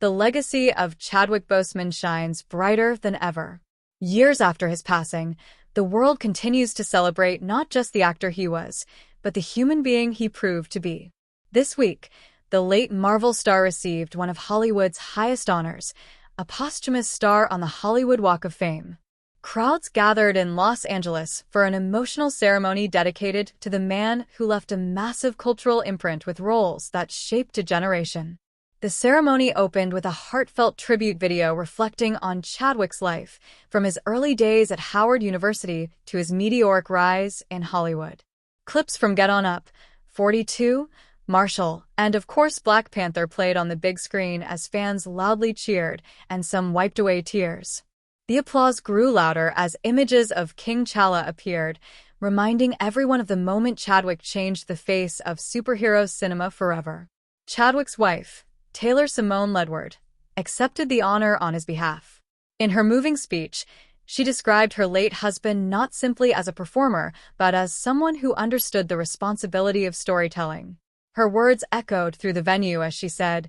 the legacy of Chadwick Boseman shines brighter than ever. Years after his passing, the world continues to celebrate not just the actor he was, but the human being he proved to be. This week, the late Marvel star received one of Hollywood's highest honors, a posthumous star on the Hollywood Walk of Fame. Crowds gathered in Los Angeles for an emotional ceremony dedicated to the man who left a massive cultural imprint with roles that shaped a generation. The ceremony opened with a heartfelt tribute video reflecting on Chadwick's life, from his early days at Howard University to his meteoric rise in Hollywood. Clips from Get On Up, 42, Marshall, and of course Black Panther played on the big screen as fans loudly cheered and some wiped away tears. The applause grew louder as images of King T'Challa appeared, reminding everyone of the moment Chadwick changed the face of superhero cinema forever. Chadwick's wife, Taylor Simone Ledward, accepted the honor on his behalf. In her moving speech, she described her late husband not simply as a performer, but as someone who understood the responsibility of storytelling. Her words echoed through the venue as she said,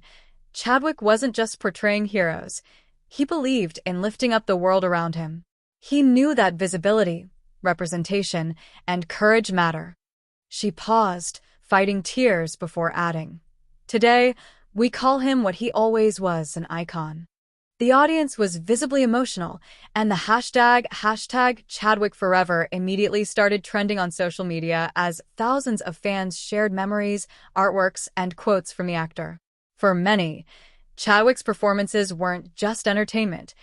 "Chadwick wasn't just portraying heroes. He believed in lifting up the world around him. He knew that visibility, representation, and courage matter." She paused, fighting tears before adding, "Today, we call him what he always was, an icon." The audience was visibly emotional, and the hashtag Chadwick Forever immediately started trending on social media as thousands of fans shared memories, artworks, and quotes from the actor. For many, Chadwick's performances weren't just entertainment,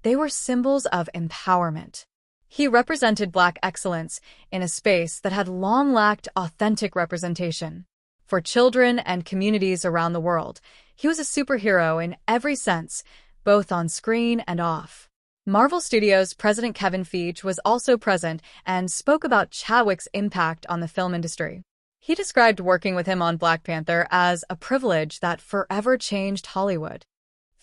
they were symbols of empowerment. He represented Black excellence in a space that had long lacked authentic representation. For children and communities around the world, he was a superhero in every sense, both on screen and off. Marvel Studios President Kevin Feige was also present and spoke about Chadwick's impact on the film industry. He described working with him on Black Panther as a privilege that forever changed Hollywood.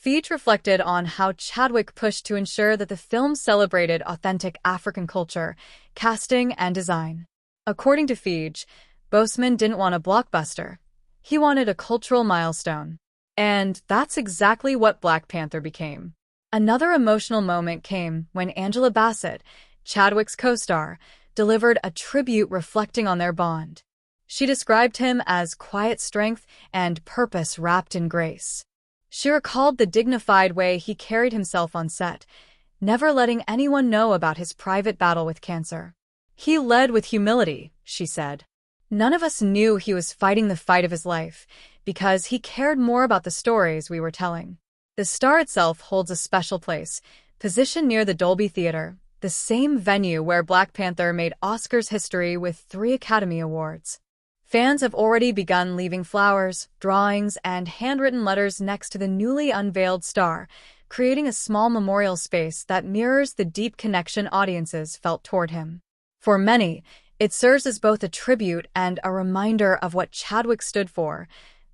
Feige reflected on how Chadwick pushed to ensure that the film celebrated authentic African culture, casting, and design. According to Feige, Boseman didn't want a blockbuster. He wanted a cultural milestone. And that's exactly what Black Panther became. Another emotional moment came when Angela Bassett, Chadwick's co-star, delivered a tribute reflecting on their bond. She described him as quiet strength and purpose wrapped in grace. She recalled the dignified way he carried himself on set, never letting anyone know about his private battle with cancer. "He led with humility," she said. "None of us knew he was fighting the fight of his life, because he cared more about the stories we were telling." The star itself holds a special place, positioned near the Dolby Theater, the same venue where Black Panther made Oscars history with 3 Academy Awards. Fans have already begun leaving flowers, drawings, and handwritten letters next to the newly unveiled star, creating a small memorial space that mirrors the deep connection audiences felt toward him. For many, it serves as both a tribute and a reminder of what Chadwick stood for: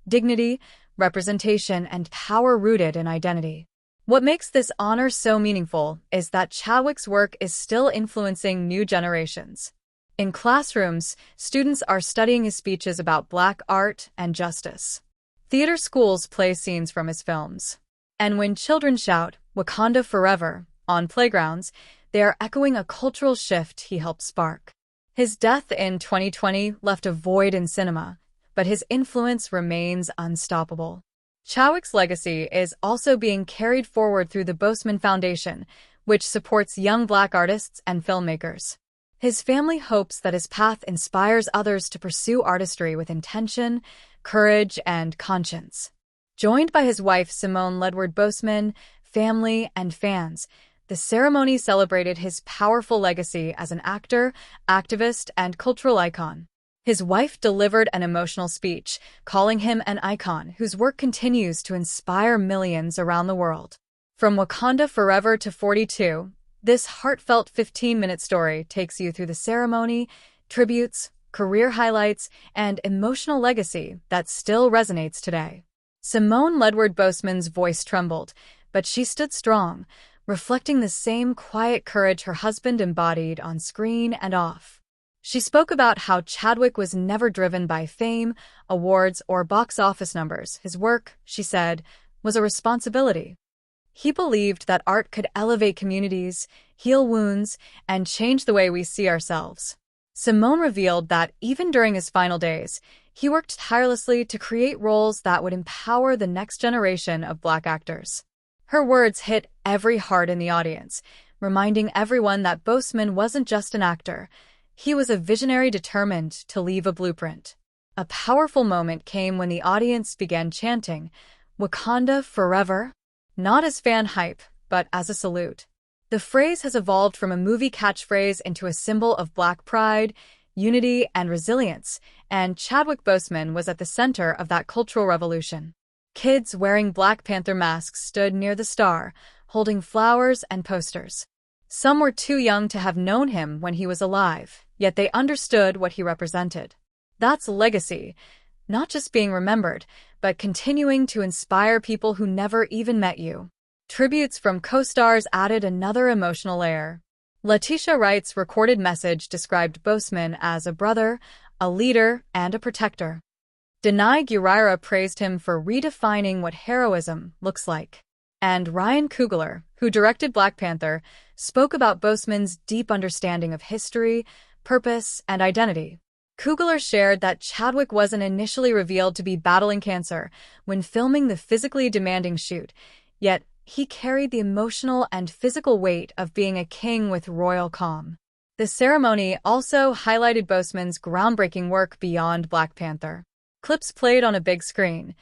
dignity, representation, and power rooted in identity. What makes this honor so meaningful is that Chadwick's work is still influencing new generations. In classrooms, students are studying his speeches about Black art and justice. Theater schools play scenes from his films. And when children shout, "Wakanda Forever," on playgrounds, they are echoing a cultural shift he helped spark. His death in 2020 left a void in cinema, but his influence remains unstoppable. Chadwick's legacy is also being carried forward through the Boseman Foundation, which supports young Black artists and filmmakers. His family hopes that his path inspires others to pursue artistry with intention, courage, and conscience. Joined by his wife Simone Ledward Boseman, family, and fans, the ceremony celebrated his powerful legacy as an actor, activist, and cultural icon. His wife delivered an emotional speech, calling him an icon whose work continues to inspire millions around the world. From Wakanda Forever to 42, this heartfelt 15-minute story takes you through the ceremony, tributes, career highlights, and emotional legacy that still resonates today. Simone Ledward Boseman's voice trembled, but she stood strong, reflecting the same quiet courage her husband embodied on screen and off. She spoke about how Chadwick was never driven by fame, awards, or box office numbers. His work, she said, was a responsibility. He believed that art could elevate communities, heal wounds, and change the way we see ourselves. Simone revealed that even during his final days, he worked tirelessly to create roles that would empower the next generation of Black actors. Her words hit every heart in the audience, reminding everyone that Boseman wasn't just an actor. He was a visionary determined to leave a blueprint. A powerful moment came when the audience began chanting, "Wakanda Forever," not as fan hype, but as a salute. The phrase has evolved from a movie catchphrase into a symbol of Black pride, unity, and resilience, and Chadwick Boseman was at the center of that cultural revolution. Kids wearing Black Panther masks stood near the star, holding flowers and posters. Some were too young to have known him when he was alive, yet they understood what he represented. That's legacy, not just being remembered, but continuing to inspire people who never even met you. Tributes from co-stars added another emotional layer. Letitia Wright's recorded message described Boseman as a brother, a leader, and a protector. Denai Gurira praised him for redefining what heroism looks like. And Ryan Coogler, who directed Black Panther, spoke about Boseman's deep understanding of history, purpose, and identity. Coogler shared that Chadwick wasn't initially revealed to be battling cancer when filming the physically demanding shoot, yet he carried the emotional and physical weight of being a king with royal calm. The ceremony also highlighted Boseman's groundbreaking work beyond Black Panther. Clips played on a big screen,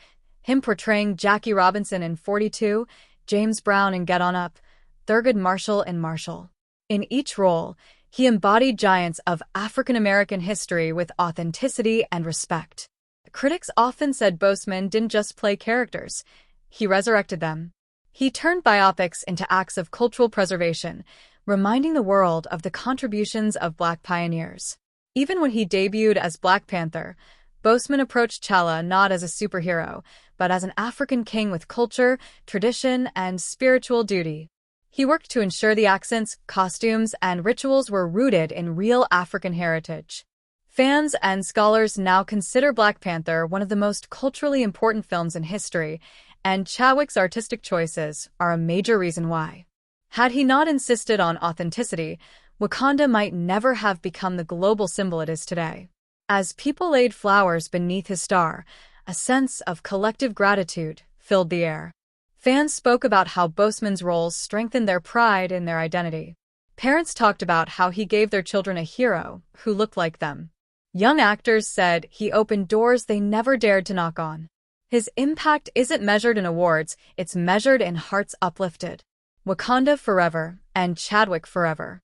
him portraying Jackie Robinson in 42, James Brown in Get On Up, Thurgood Marshall in Marshall. In each role, he embodied giants of African American history with authenticity and respect. Critics often said Boseman didn't just play characters, he resurrected them. He turned biopics into acts of cultural preservation, reminding the world of the contributions of Black pioneers. Even when he debuted as Black Panther, Boseman approached T'Challa not as a superhero, but as an African king with culture, tradition, and spiritual duty. He worked to ensure the accents, costumes, and rituals were rooted in real African heritage. Fans and scholars now consider Black Panther one of the most culturally important films in history, and Chadwick's artistic choices are a major reason why. Had he not insisted on authenticity, Wakanda might never have become the global symbol it is today. As people laid flowers beneath his star, a sense of collective gratitude filled the air. Fans spoke about how Boseman's roles strengthened their pride in their identity. Parents talked about how he gave their children a hero who looked like them. Young actors said he opened doors they never dared to knock on. His impact isn't measured in awards, it's measured in hearts uplifted. Wakanda Forever and Chadwick Forever.